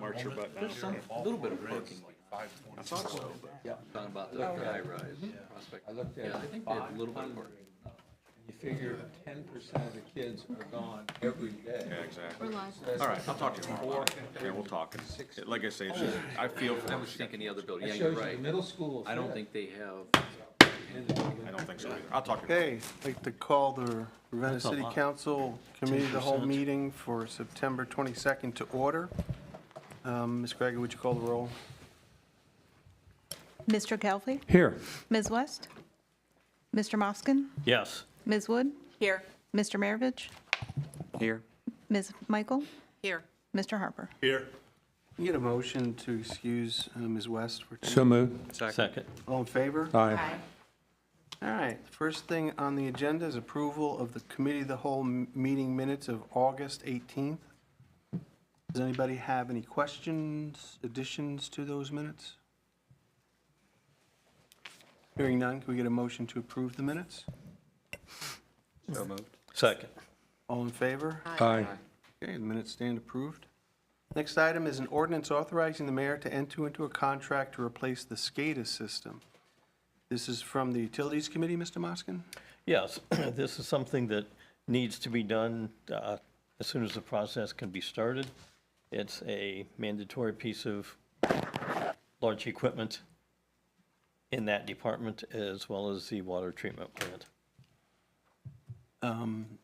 March your butt down. There's some, a little bit of parking. I thought so, but. Yeah. Talking about the high rise prospect. I looked at Yeah, I think they have a little bit of parking. You figure 10% of the kids are gone every day. Yeah, exactly. We're live. All right, I'll talk to you tomorrow. Yeah, we'll talk. Like I say, it's just, I feel for I them. was thinking the other building, That yeah, you're shows you right. the middle school. I don't fit. think they have, I don't think so either. I'll talk to you. Okay, I'd like to call the Ravenna City Council Committee of the Whole meeting for September 22nd to order. Ms. Gregor, would you call the roll? Mr. Kelfi? Here. Ms. West? Mr. Moskin? Yes. Ms. Wood? Here. Mr. Maravich? Here. Ms. Michael? Here. Mr. Harper? Can you get a motion to excuse Ms. West for tonight? So moved. Second. All in favor? Aye. All right, first thing on the agenda is approval of the Committee of the Whole meeting minutes of August 18th. Does anybody have any questions, additions to those minutes? Hearing none, can we get a motion to approve the minutes? so moved. Second. All in favor? Aye. Okay, the minutes stand approved. Next item is an ordinance authorizing the mayor to enter into a contract to replace the SCADA system. This is from the Utilities Committee, Mr. Moskin? Yes, this is something that needs to be done as soon as the process can be started. It's a mandatory piece of large equipment in that department as well as the water treatment plant.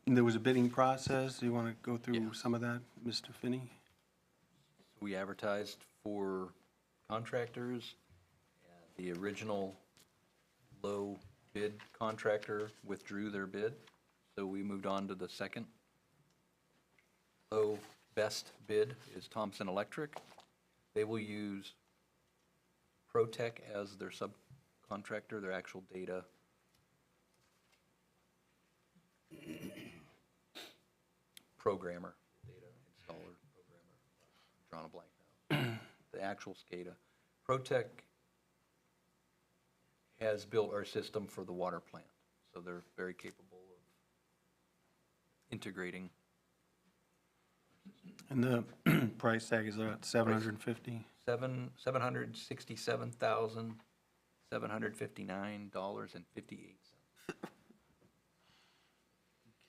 There was a bidding process. Do you want to go through some of that, Mr. Finney? We advertised for contractors. The original low bid contractor withdrew their bid, so we moved on to the second. Low best bid is Thompson Electric. They will use Protec as their subcontractor, their actual data programmer, data installer, programmer, drawing a blank now. The actual SCADA. Protec has built our system for the water plant, so they're very capable of integrating. And the price tag is about $750. $767,759.58.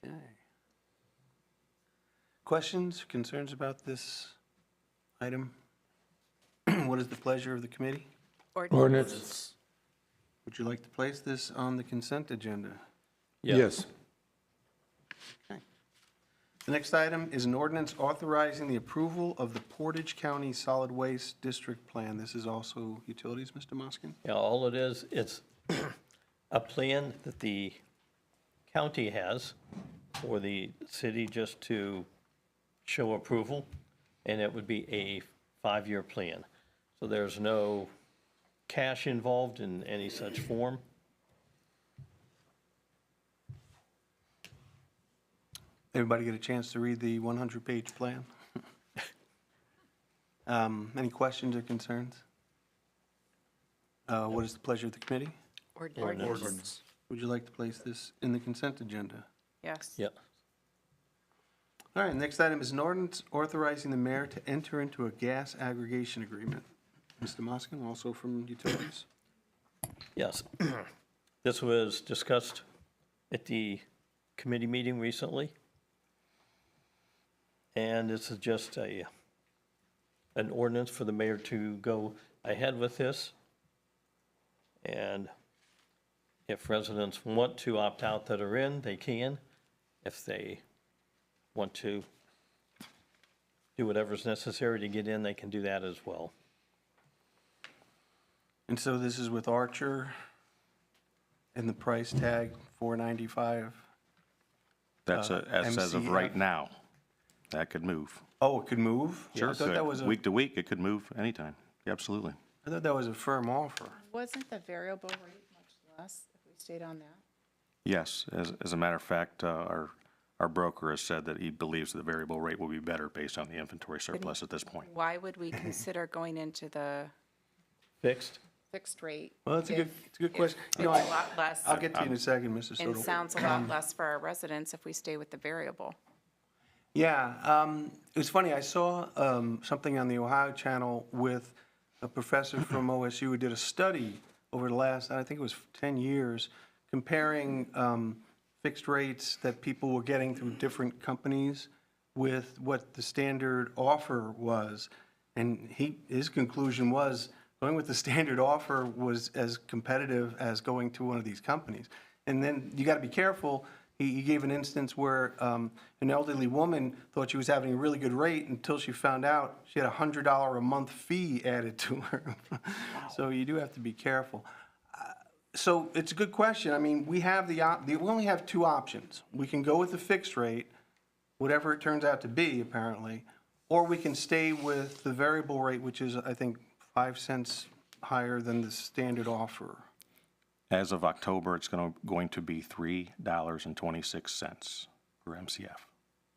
Okay. Questions, concerns about this item? What is the pleasure of the committee? Ordinance. Would you like to place this on the consent agenda? Yes. The next item is an ordinance authorizing the approval of the Portage County Solid Waste District Plan. This is also utilities, Mr. Moskin? Yeah, all it is, it's a plan that the county has for the city just to show approval, and it would be a 5-year plan. So there's no cash involved in any such form. Everybody get a chance to read the 100-page plan? Any questions or concerns? What is the pleasure of the committee? Ordinance. Would you like to place this in the consent agenda? Yes. Yeah. All right, next item is an ordinance authorizing the mayor to enter into a gas aggregation agreement. Mr. Moskin, also from utilities? Yes. This was discussed at the committee meeting recently. And this is just an ordinance for the mayor to go ahead with this. And if residents want to opt out that are in, they can. If they want to do whatever's necessary to get in, they can do that as well. And so this is with Archer, and the price tag $495. That's as of right MCF. now. That could move. Oh, it could move? Sure, I thought that was week to week, it could move anytime. Yeah, absolutely. I thought that was a firm offer. Wasn't the variable rate much less if we stayed on that? Yes, as a matter of fact, our broker has said that he believes the variable rate will be better based on the inventory surplus at this point. Why would we consider going into the Fixed? fixed rate? Well, that's a good question. It's You know, a lot less, I'll get to you in a second, Mr. and Soto. sounds a lot less for our residents if we stay with the variable. Yeah, it was funny, I saw something on the Ohio Channel with a professor from OSU who did a study over the last, I think it was 10 years, comparing fixed rates that people were getting through different companies with what the standard offer was. And his conclusion was, going with the standard offer was as competitive as going to one of these companies. And then you got to be careful. He gave an instance where an elderly woman thought she was having a really good rate until she found out she had a $100 a month fee added to her. So you do have to be careful. So it's a good question. I mean, we have we only have two options. We can go with the fixed rate, whatever it turns out to be, apparently, or we can stay with the variable rate, which is, I think, 5 cents higher than the standard offer. As of October, it's going to be $3.26 per MCF.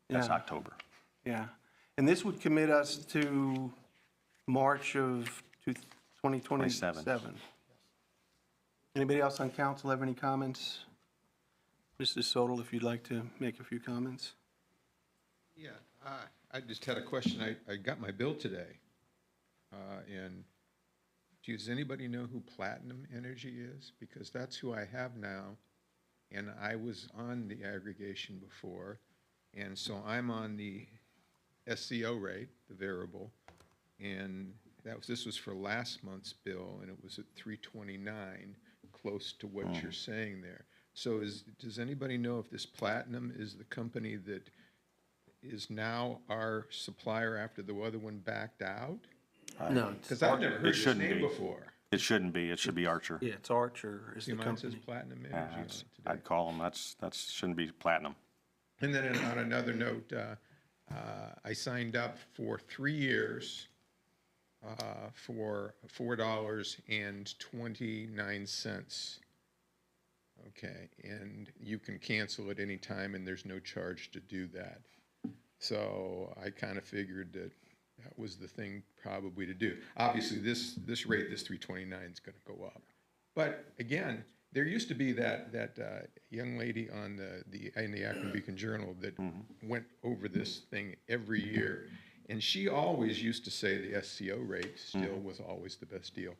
That's Yeah. October. Yeah. And this would commit us to March of 2027. Anybody else on council have any comments? Mr. Sodal, if you'd like to make a few comments. Yeah, I just had a question. I got my bill today. And does anybody know who Platinum Energy is? Because that's who I have now. And I was on the aggregation before. And so I'm on the SCO rate, the variable. And this was for last month's bill, and it was at 329, close to what you're saying there. So does anybody know if this Platinum is the company that is now our supplier after the other one backed out? No, Because I've never heard this shouldn't name be. before. It shouldn't be. It should be Archer. yeah, it's Archer is See, the mine says company. Platinum Yeah, Energy on that's- it today. I'd call them, that shouldn't be Platinum. And then on another note, I signed up for 3 years for $4.29. Okay, and you can cancel at any time, and there's no charge to do that. So I kind of figured that was the thing probably to do. Obviously, this rate, this 329, is going to go up. But again, there used to be that young lady on in the Akron Beacon Journal that went over this thing every year, and she always used to say the SCO rate still was always the best deal.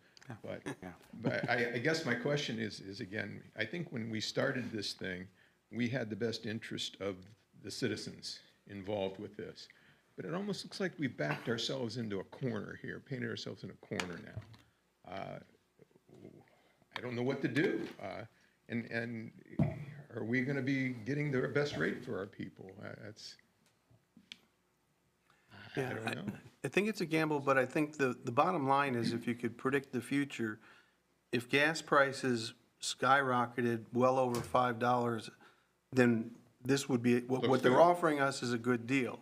But I guess my question is again, I think when we started this thing, we had the best interest of the citizens involved with this. But it almost looks like we backed ourselves into a corner here, painted ourselves in a corner now. I don't know what to do. And are we going to be getting the best rate for our people? I don't know. I think it's a gamble, but I think the bottom line is if you could predict the future, if gas prices skyrocketed well over $5, then this would be, what they're good. offering us is a good deal.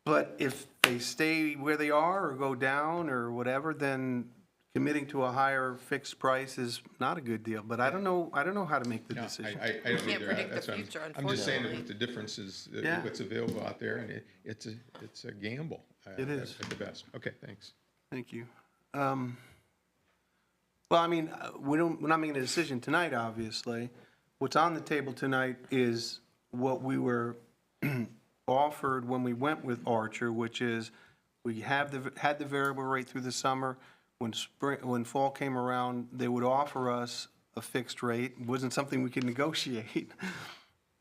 But if they stay where they are or go down or whatever, then committing to a higher fixed price is not a good deal. But I don't know how to make the No, decision. I don't can't either. predict the That's what future, I'm just saying that unfortunately. with the differences, Yeah. what's available out there, and it's a gamble. It is. At the best. Okay, thanks. Thank you. Well, I mean, we're not making a decision tonight, obviously. What's on the table tonight is what we were offered when we went with Archer, which is we had the variable rate through the summer. When fall came around, they would offer us a fixed rate. It wasn't something we could negotiate.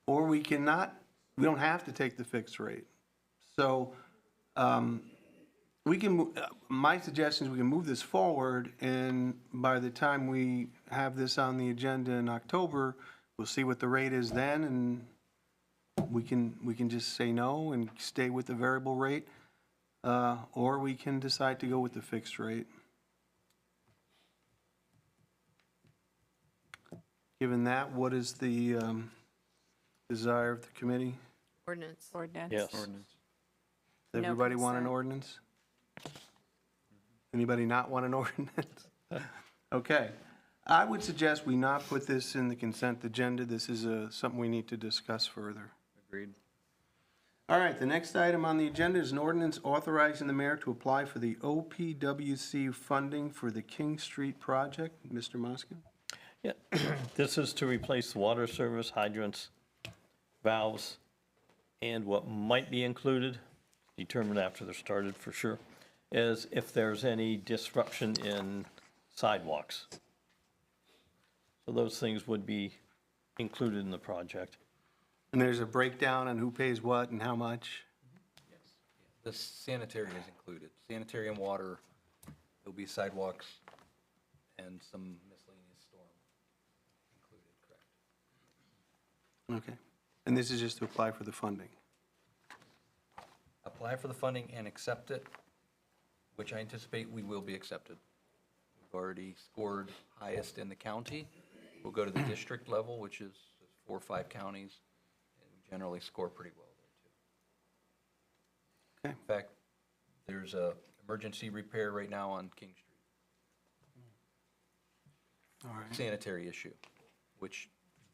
Or we don't have to take the fixed rate. So we can, my suggestion is we can move this forward, and by the time we have this on the agenda in October, we'll see what the rate is then, and we can just say no and stay with the variable rate, or we can decide to go with the fixed rate. Given that, what is the desire of the committee? Ordinance. Yes. Does No everybody want an consent. ordinance? Anybody not want an ordinance? Okay. I would suggest we not put this in the consent agenda. This is something we need to discuss further. Agreed. All right, the next item on the agenda is an ordinance authorizing the mayor to apply for the OPWC funding for the King Street project. Mr. Moskin? Yeah, this is to replace the water service hydrants, valves, And what might be included, determined after they're started for sure, is if there's any disruption in sidewalks. So those things would be included in the project. And there's a breakdown on who pays what and how much? The sanitary is included. Sanitary and water, there'll be sidewalks and some miscellaneous storm included, correct? Okay. And this is just to apply for the funding? Apply for the funding and accept it, which I anticipate we will be accepted. We've already scored highest in the county. We'll go to the district level, which is 4 or 5 counties, and we generally score pretty well there, too. Okay. In fact, there's a emergency repair right now on King Street, All right. sanitary issue, which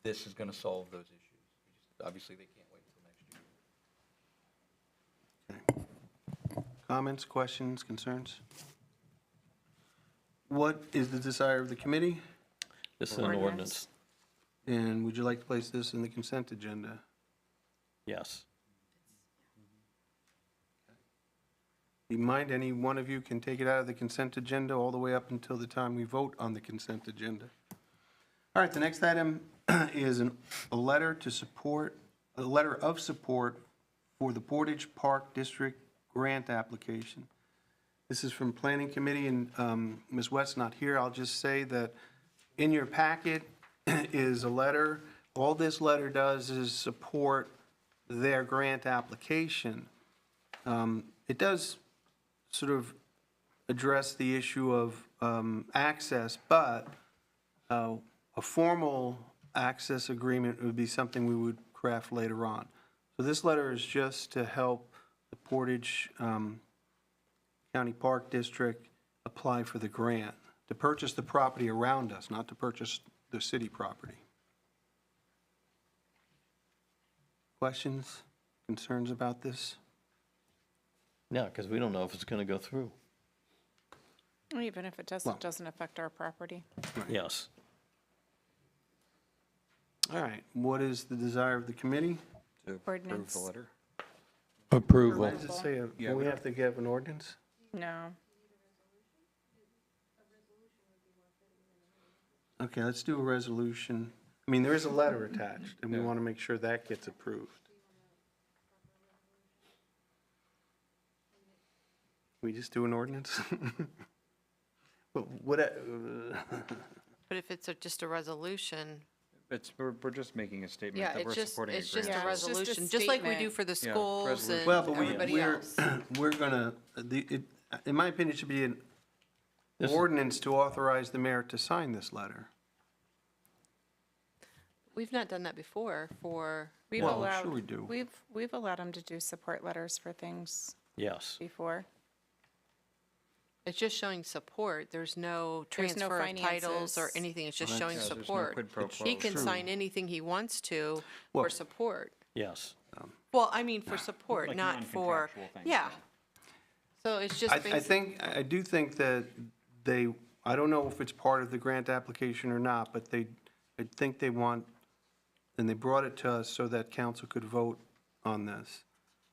this is going to solve those issues. Obviously, they can't wait until next year. Comments, questions, concerns? What is the desire of the committee? This is an Ordinance. ordinance. And would you like to place this in the consent agenda? Yes. Do you mind, any one of you can take it out of the consent agenda all the way up until the time we vote on the consent agenda? All right, the next item is a letter of support for the Portage Park District grant application. This is from Planning Committee, and Ms. West's not here. I'll just say that in your packet is a letter. All this letter does is support their grant application. It does sort of address the issue of access, but a formal access agreement would be something we would craft later on. So this letter is just to help the Portage County Park District apply for the grant, to purchase the property around us, not to purchase the city property. Questions, concerns about this? Yeah, because we don't know if it's going to go through. Even if it Well- doesn't affect our property. Yes. All right, what is the desire of the committee? To approve Ordinance. the letter? Approval. Why does it say, do we have to have an ordinance? No. Okay, let's do a resolution. I mean, there is a letter attached, and we want to make sure that gets approved. We just do an ordinance? What, But if it's just a resolution, We're just making a statement yeah, that we're supporting a it's just a grant. Yeah, it's just a resolution, just like we do statement. for the Yeah, schools resolution. and well, but everybody we're, else. we're gonna, in my opinion, it should be an This- ordinance to authorize the mayor to sign this letter. We've not done that before for, We've Well, allowed, sure we do. We've allowed them to do support letters for things Yes. before. it's just showing support. There's no There's no transfer of titles or finances. anything. It's just Well, showing Yeah, there's no support. quid pro He quo. can sign anything he wants to Well- for support. Yes. Well, I mean, for support, Like not for, non-contractual things, yeah. So it's just I do think that they, I don't know if it's part of the grant application or not, but I think they want, and they brought it to us so that council could vote on this.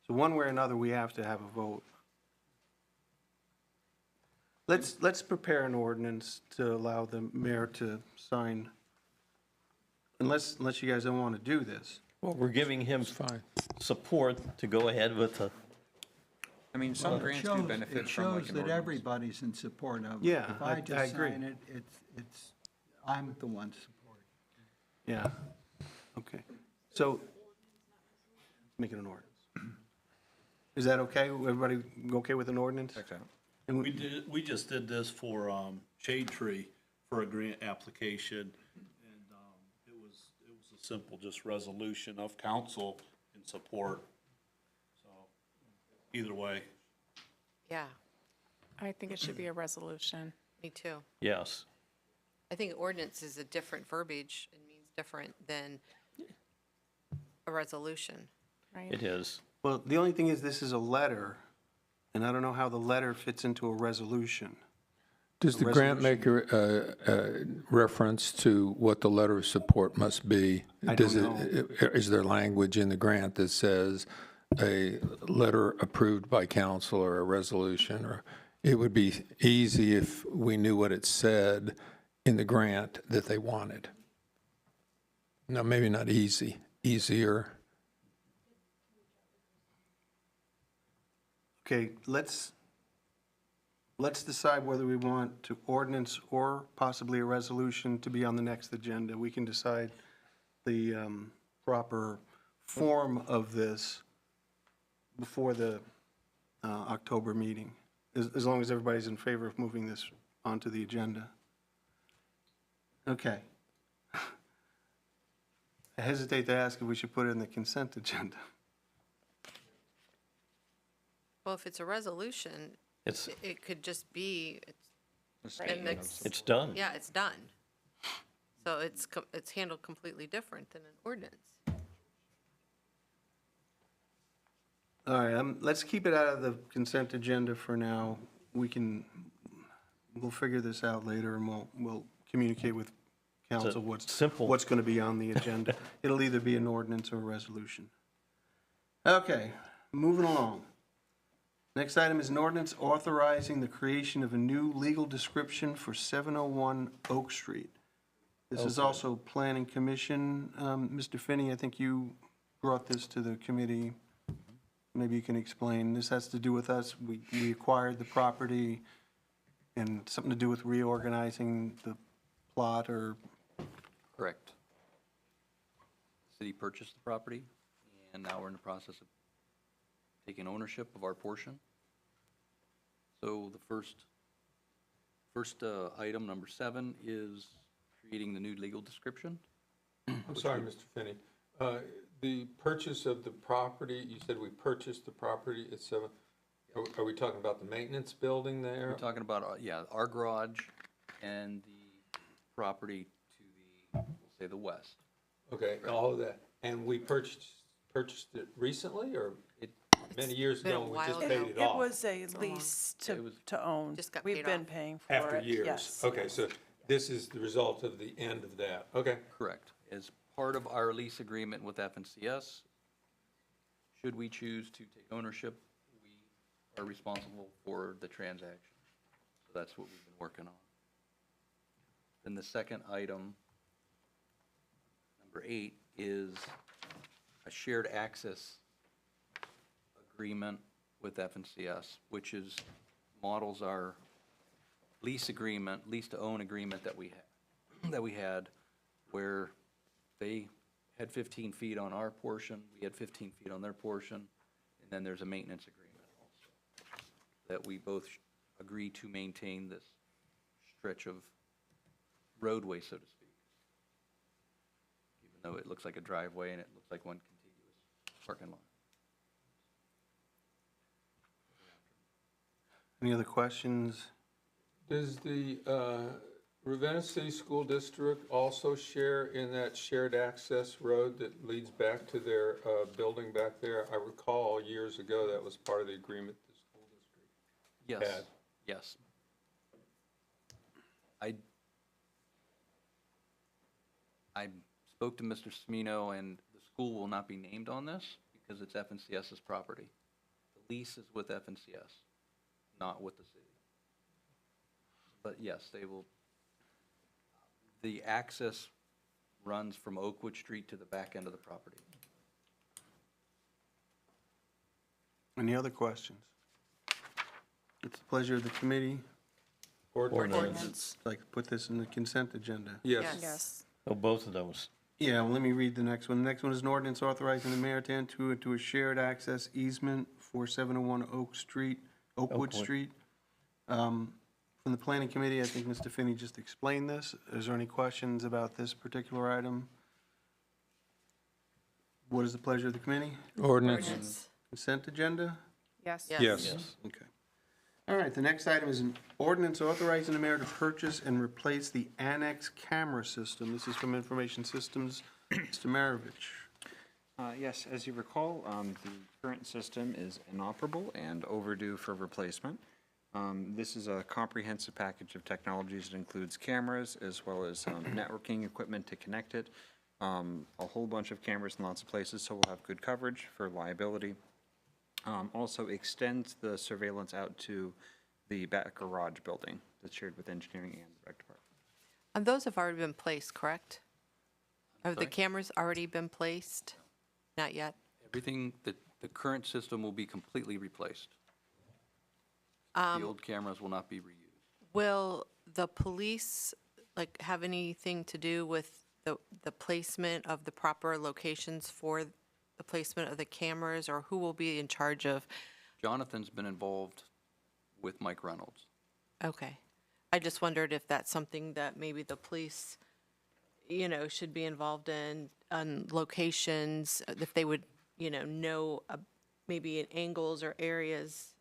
So one way or another, we have to have a vote. Let's prepare an ordinance to allow the mayor to sign, unless you guys don't want to do this. Well, we're giving him support to go ahead with the, I mean, some grants do benefit It from like shows an that ordinance. everybody's in support of it. Yeah, If I I just agree. sign it, it's, I'm the one supporting. Yeah, okay. So, make it an ordinance. Is that okay? Everybody okay with an ordinance? Okay. And We just did this for Shade Tree for a grant application, and it was a simple just resolution of council in support. So either way. yeah, I think it should be a resolution. me too. yes. I think ordinance is a different verbiage. It means different than a resolution. Right? It is. Well, the only thing is, this is a letter, and I don't know how the letter fits into a resolution. Does the grant make a reference to what the letter of support must be? I Does don't it? Is there language in the grant that says a letter approved by council or a resolution? Or it would be easy if we knew what it said in the grant that they wanted. No, maybe not easy, easier. Okay, let's decide whether we want to ordinance or possibly a resolution to be on the next agenda. We can decide the proper form of this before the October meeting, as long as everybody's in favor of moving this onto the agenda. Okay. I hesitate to ask if we should put it in the consent agenda. Well, if it's a resolution, It's, it could just be, A and statement of it's, it's done. yeah, it's done. So it's handled completely different than an ordinance. All right, let's keep it out of the consent agenda for now. We'll figure this out later, and we'll communicate with council what's simple. what's going to be on the agenda. It'll either be an ordinance or a resolution. Okay, moving along. Next item is an ordinance authorizing the creation of a new legal description for 701 Oak Street. This is also Planning Commission. Mr. Finney, I think you brought this to the committee. Maybe you can explain. This has to do with us. We acquired the property and something to do with reorganizing the plot or, Correct. City purchased the property, and now we're in the process of taking ownership of our portion. So the first item, number 7, is creating the new legal description. I'm sorry, Mr. Finney. The purchase of the property, you said we purchased the property at 7, are we talking about the maintenance building there? We're talking about, our garage and the property to the, we'll say, the west. Okay, all of that. And we purchased it recently, or many years been a ago, and we just while paid ago. it It off? was a long. lease It was- to own. Just got We've paid been off. paying for it. After years? Yes. Okay, so this is the result of the end of that. Okay. Correct. As part of our lease agreement with FNCS, should we choose to take ownership, we are responsible for the transaction. So that's what we've been working on. Then the second item, number 8, is a shared access agreement with FNCS, which models our lease agreement, lease-to-own agreement that we had, where they had 15 feet on our portion, we had 15 feet on their portion, and then there's a maintenance agreement also, that we both agree to maintain this stretch of roadway, so to speak. Even though it looks like a driveway and it looks like one contiguous parking lot. any other questions? Does the Ravenna City School District also share in that shared access road that leads back to their building back there? I recall years ago that was part of the agreement the school district Yes, had. yes. I spoke to Mr. Smino, and the school will not be named on this because it's FNCS's property. The lease is with FNCS, not with the city. But yes, they will. The access runs from Oakwood Street to the back end of the property. Any other questions? It's the pleasure of the committee. Ordinance. I'd like to put this in the consent agenda. Yes. Yes. Oh, both of those. Yeah, well, let me read the next one. The next one is an ordinance authorizing the mayor to enter into a shared access easement for 701 Oakwood Street. From the planning committee, I think Mr. Finney just explained this. Is there any questions about this particular item? What is the pleasure of the committee? Ordinance. Consent agenda? Yes. Yes. Okay. All right, the next item is an ordinance authorizing the mayor to purchase and replace the annex camera system. This is from Information Systems. Mr. Maravich. Yes, as you recall, the current system is inoperable and overdue for replacement. This is a comprehensive package of technologies that includes cameras as well as networking equipment to connect it. A whole bunch of cameras in lots of places, so we'll have good coverage for liability. Also extends the surveillance out to the back garage building that's shared with engineering and the rec department. And those have already been placed, correct? Have the sorry? cameras already been placed? Not yet? Everything, the current system will be completely replaced. The old cameras will not be reused. Will the police, like, have anything to do with the placement of the proper locations for the placement of the cameras, or who will be in charge of? Jonathan's been involved with Mike Reynolds. Okay. I just wondered if that's something that maybe the police, you know, should be involved in, on locations, if they would, you know maybe in angles or areas,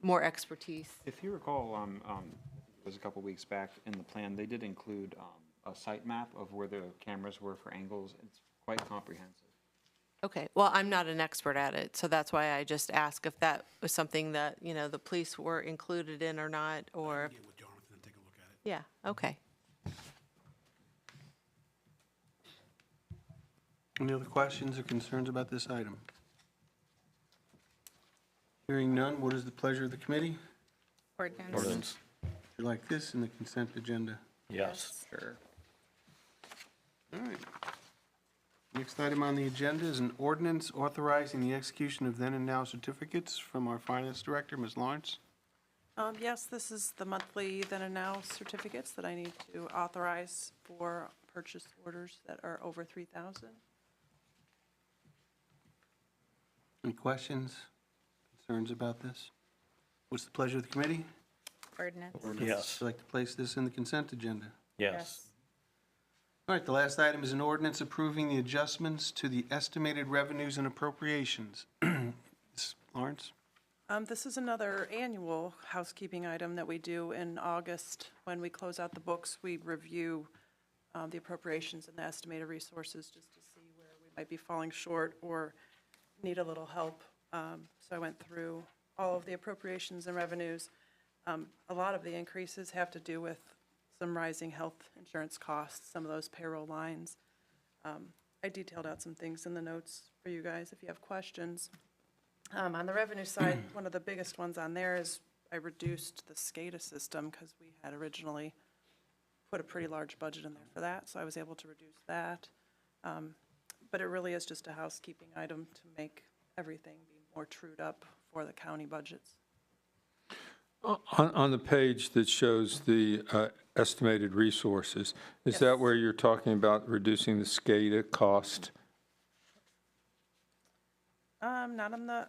more expertise. If you recall, it was a couple weeks back in the plan, they did include a site map of where the cameras were for angles. It's quite comprehensive. Okay, well, I'm not an expert at it, so that's why I just asked if that was something that, you know, the police were included in or not, or. Get with Jonathan and take a look at it. Yeah, okay. Any other questions or concerns about this item? Hearing none, what is the pleasure of the committee? Ordinance. Ordinance. Would you like this in the consent agenda? Yes. Sure. All right. Next item on the agenda is an ordinance authorizing the execution of then and now certificates from our finance director, Ms. Lawrence. Yes, this is the monthly then and now certificates that I need to authorize for purchase orders that are over 3,000. Any questions, concerns about this? What's the pleasure of the committee? Ordinance. Yes. Would you like to place this in the consent agenda? Yes. All right, the last item is an ordinance approving the adjustments to the estimated revenues and appropriations. Ms. Lawrence? This is another annual housekeeping item that we do in August. When we close out the books, we review the appropriations and the estimated resources just to see where we might be falling short or need a little help. So I went through all of the appropriations and revenues. A lot of the increases have to do with some rising health insurance costs, some of those payroll lines. I detailed out some things in the notes for you guys if you have questions. On the revenue side, one of the biggest ones on there is I reduced the SCADA system because we had originally put a pretty large budget in there for that, so I was able to reduce that. But it really is just a housekeeping item to make everything be more trued up for the county budgets. On the page that shows the estimated resources, is that where you're talking about reducing the SCADA cost? Not on the,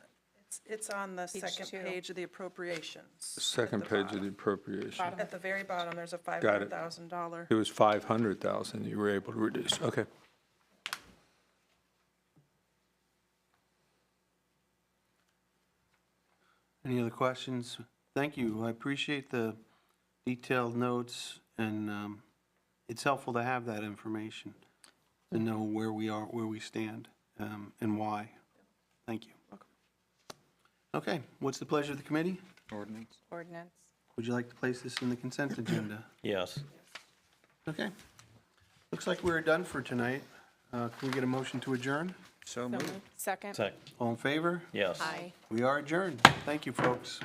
it's on the Page second 2. page of the appropriations. Second at the page of bottom. the appropriation. At the very bottom, there's a it. $500,000. It was 500,000 you were able to reduce, okay. Any other questions? Thank you. I appreciate the detailed notes, and it's helpful to have that information, to know where we are, where we stand, and why. Thank you. Okay, what's the pleasure of the committee? Ordinance. Ordinance. Would you like to place this in the consent agenda? Yes. Okay. Looks like we're done for tonight. Can we get a motion to adjourn? So So moved. moved. Second. Second. All in favor? Yes. Aye. We are adjourned. Thank you, folks.